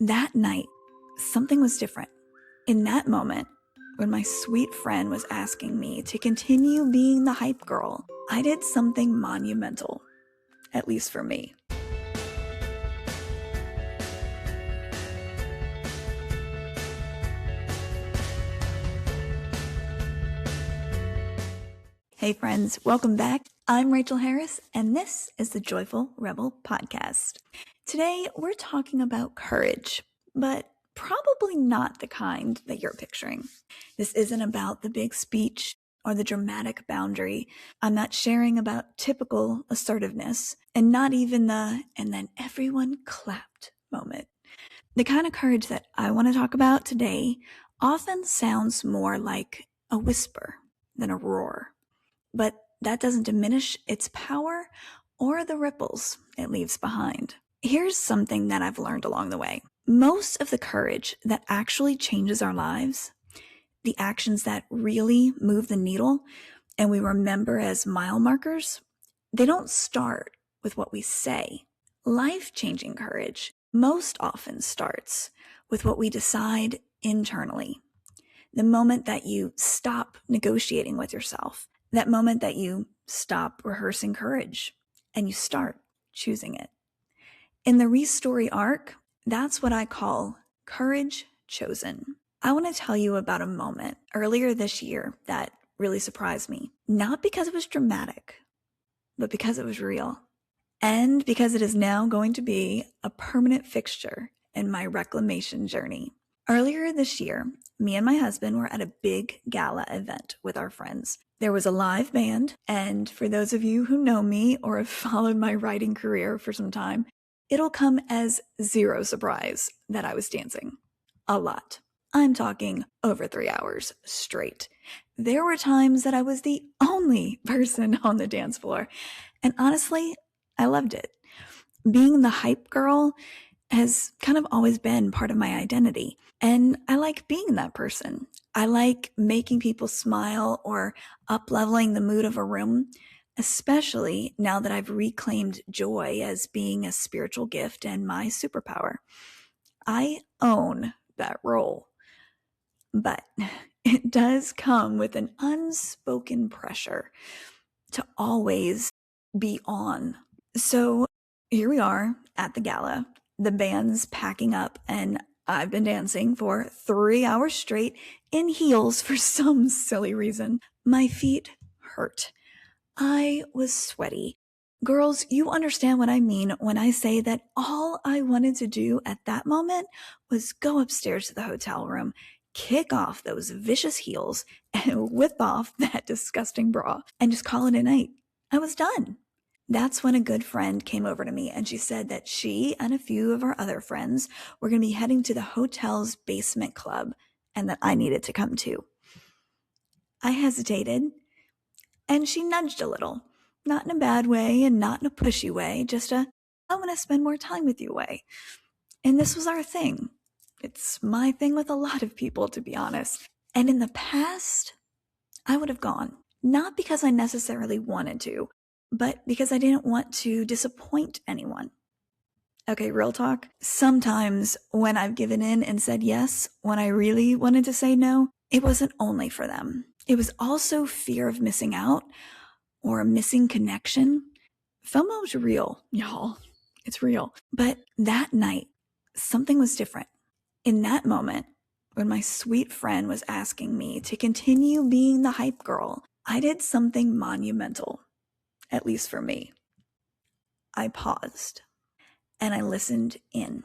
That night, something was different. In that moment, when my sweet friend was asking me to continue being the hype girl, I did something monumental, at least for me. Hey friends, welcome back. I'm Rachel Harris, and this is the Joyful Rebel Podcast. Today, we're talking about courage, but probably not the kind that you're picturing. This isn't about the big speech or the dramatic boundary. I'm not sharing about typical assertiveness, and not even the "and then everyone clapped" moment. The kind of courage that I want to talk about today often sounds more like a whisper than a roar. But that doesn't diminish its power or the ripples it leaves behind. Here's something that I've learned along the way. Most of the courage that actually changes our lives, the actions that really move the needle and we remember as mile markers, they don't start with what we say. Life-changing courage most often starts with what we decide internally. The moment that you stop negotiating with yourself, that moment that you stop rehearsing courage and you start choosing it. In the Restory arc, that's what I call courage chosen. I want to tell you about a moment earlier this year that really surprised me. Not because it was dramatic, but because it was real. And because it is now going to be a permanent fixture in my reclamation journey. Earlier this year, me and my husband were at a big gala event with our friends. There was a live band, and for those of you who know me or have followed my writing career for some time, it'll come as zero surprise that I was dancing. A lot. I'm talking over 3 hours straight. There were times that I was the only person on the dance floor, and honestly, I loved it. Being the hype girl has kind of always been part of my identity. And I like being that person. I like making people smile or up-leveling the mood of a room, especially now that I've reclaimed joy as being a spiritual gift and my superpower. I own that role. But it does come with an unspoken pressure to always be on. So here we are at the gala. The band's packing up, and I've been dancing for 3 hours straight in heels for some silly reason. My feet hurt. I was sweaty. Girls, you understand what I mean when I say that all I wanted to do at that moment was go upstairs to the hotel room, kick off those vicious heels, and whip off that disgusting bra, and just call it a night. I was done. That's when a good friend came over to me and she said that she and a few of our other friends were going to be heading to the hotel's basement club and that I needed to come too. I hesitated and she nudged a little, not in a bad way and not in a pushy way, just a "I want to spend more time with you" way. And this was our thing. It's my thing with a lot of people, to be honest. And in the past, I would have gone, not because I necessarily wanted to, but because I didn't want to disappoint anyone. Okay, real talk. Sometimes when I've given in and said yes, when I really wanted to say no, it wasn't only for them. It was also fear of missing out or missing connection. FOMO is real, y'all. It's real. But that night, something was different. In that moment, when my sweet friend was asking me to continue being the hype girl, I did something monumental, at least for me. I paused and I listened in.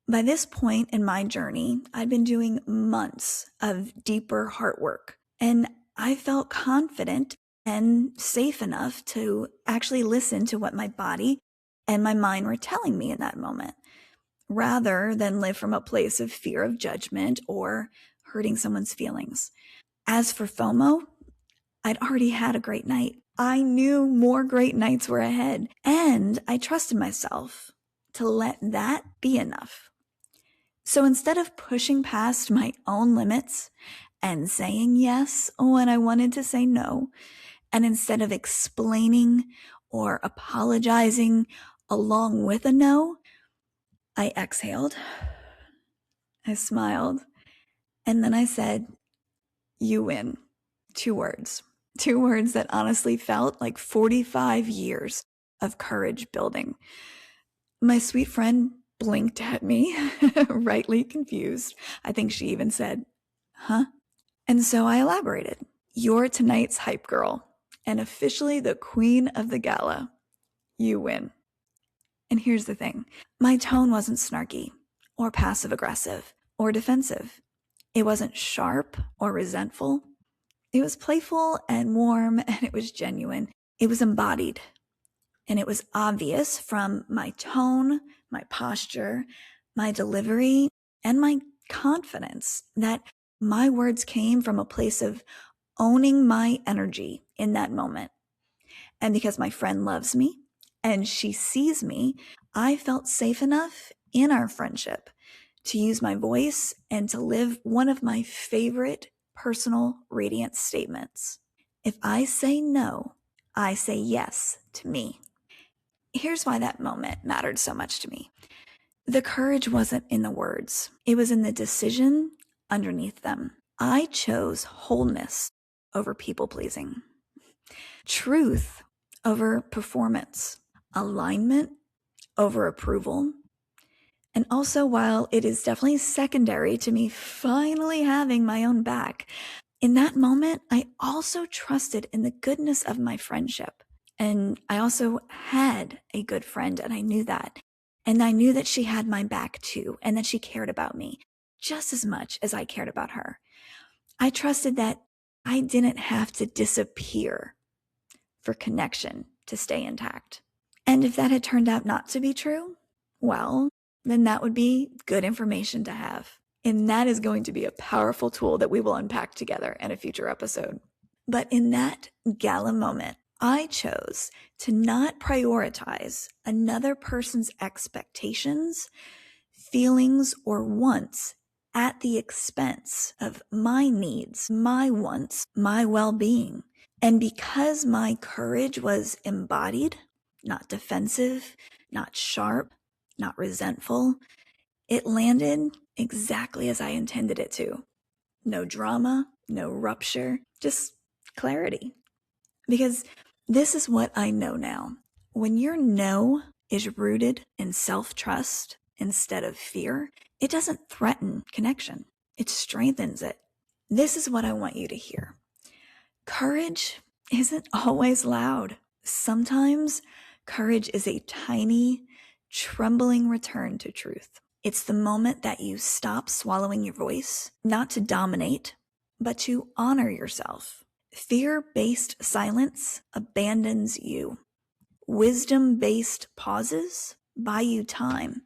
By this point in my journey, I'd been doing months of deeper heart work, and I felt confident and safe enough to actually listen to what my body and my mind were telling me in that moment, rather than live from a place of fear of judgment or hurting someone's feelings. As for FOMO, I'd already had a great night. I knew more great nights were ahead, and I trusted myself to let that be enough. So instead of pushing past my own limits and saying yes when I wanted to say no, and instead of explaining or apologizing along with a no, I exhaled I smiled. And then I said, "You win." 2 words. 2 words that honestly felt like 45 years of courage building. My sweet friend blinked at me, rightly confused. I think she even said, "Huh?" And so I elaborated. "You're tonight's hype girl and officially the queen of the gala. You win." And here's the thing. My tone wasn't snarky or passive aggressive or defensive. It wasn't sharp or resentful. It was playful and warm, and it was genuine. It was embodied. And it was obvious from my tone, my posture, my delivery, and my confidence that my words came from a place of owning my energy in that moment. And because my friend loves me and she sees me, I felt safe enough in our friendship to use my voice and to live one of my favorite personal radiant statements. If I say no, I say yes to me. Here's why that moment mattered so much to me. The courage wasn't in the words. It was in the decision underneath them. I chose wholeness over people pleasing, truth over performance, alignment over approval. And also, while it is definitely secondary to me finally having my own back, in that moment, I also trusted in the goodness of my friendship. And I also had a good friend, and I knew that. And I knew that she had my back too, and that she cared about me just as much as I cared about her. I trusted that I didn't have to disappear for connection to stay intact. And if that had turned out not to be true, well, then that would be good information to have. And that is going to be a powerful tool that we will unpack together in a future episode. But in that gala moment, I chose to not prioritize another person's expectations, feelings, or wants at the expense of my needs, my wants, my well-being. And because my courage was embodied, not defensive, not sharp, not resentful, it landed exactly as I intended it to. No drama, no rupture, just clarity. Because this is what I know now. When your no is rooted in self-trust instead of fear, it doesn't threaten connection. It strengthens it. This is what I want you to hear. Courage isn't always loud. Sometimes courage is a tiny, trembling return to truth. It's the moment that you stop swallowing your voice, not to dominate, but to honor yourself. Fear-based silence abandons you. Wisdom-based pauses buy you time.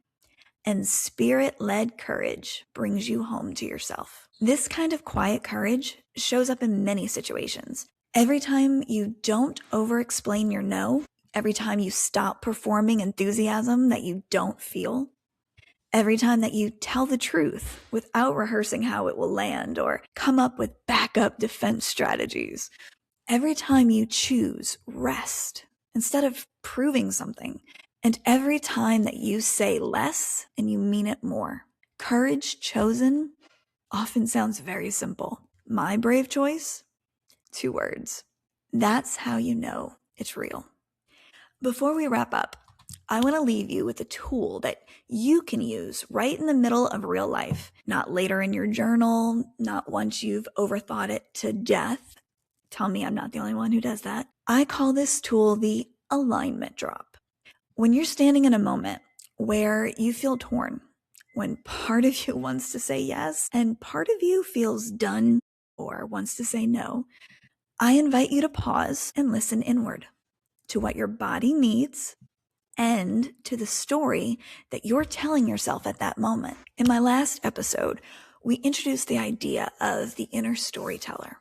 And spirit-led courage brings you home to yourself. This kind of quiet courage shows up in many situations. Every time you don't over-explain your no, every time you stop performing enthusiasm that you don't feel, every time that you tell the truth without rehearsing how it will land or come up with backup defense strategies, every time you choose rest instead of proving something, and every time that you say less and you mean it more. Courage chosen often sounds very simple. My brave choice? 2 words. That's how you know it's real. Before we wrap up, I want to leave you with a tool that you can use right in the middle of real life, not later in your journal, not once you've overthought it to death. Tell me I'm not the only one who does that. I call this tool the alignment drop. When you're standing in a moment where you feel torn, when part of you wants to say yes and part of you feels done or wants to say no, I invite you to pause and listen inward to what your body needs and to the story that you're telling yourself at that moment. In my last episode, we introduced the idea of the inner storyteller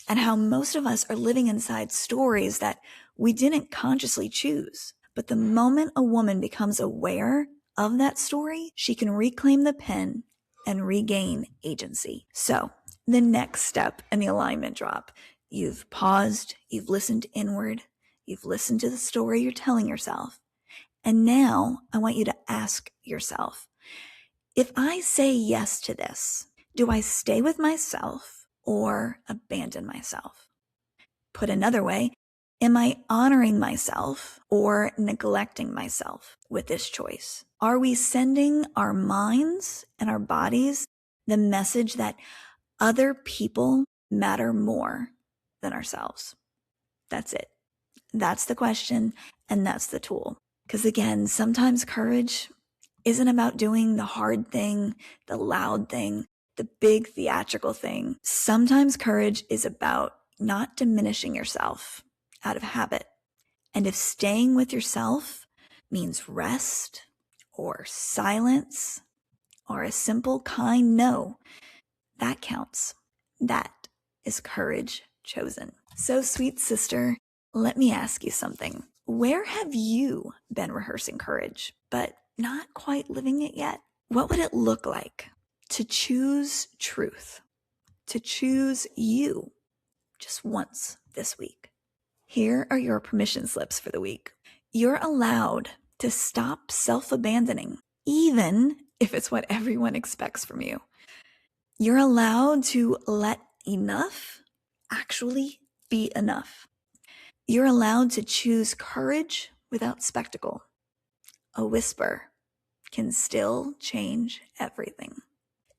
and how most of us are living inside stories that we didn't consciously choose. But the moment a woman becomes aware of that story, she can reclaim the pen and regain agency. So the next step in the alignment drop, you've paused, you've listened inward, you've listened to the story you're telling yourself. And now I want you to ask yourself, If I say yes to this, do I stay with myself or abandon myself? Put another way, am I honoring myself or neglecting myself with this choice? Are we sending our minds and our bodies the message that other people matter more than ourselves? That's it. That's the question, and that's the tool. Because again, sometimes courage isn't about doing the hard thing, the loud thing, the big theatrical thing. Sometimes courage is about not diminishing yourself out of habit. And if staying with yourself means rest or silence or a simple kind no, that counts. That is courage chosen. So, sweet sister, let me ask you something. Where have you been rehearsing courage, but not quite living it yet? What would it look like to choose truth, to choose you just once this week? Here are your permission slips for the week. You're allowed to stop self-abandoning, even if it's what everyone expects from you. You're allowed to let enough actually be enough. You're allowed to choose courage without spectacle. A whisper can still change everything.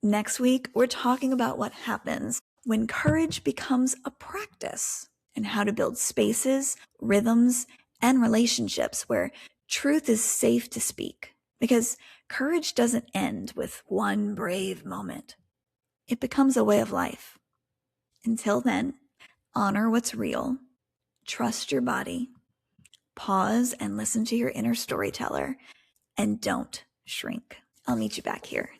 Next week, we're talking about what happens when courage becomes a practice and how to build spaces, rhythms, and relationships where truth is safe to speak. Because courage doesn't end with one brave moment. It becomes a way of life. Until then, honor what's real, trust your body, pause and listen to your inner storyteller, and don't shrink. I'll meet you back here.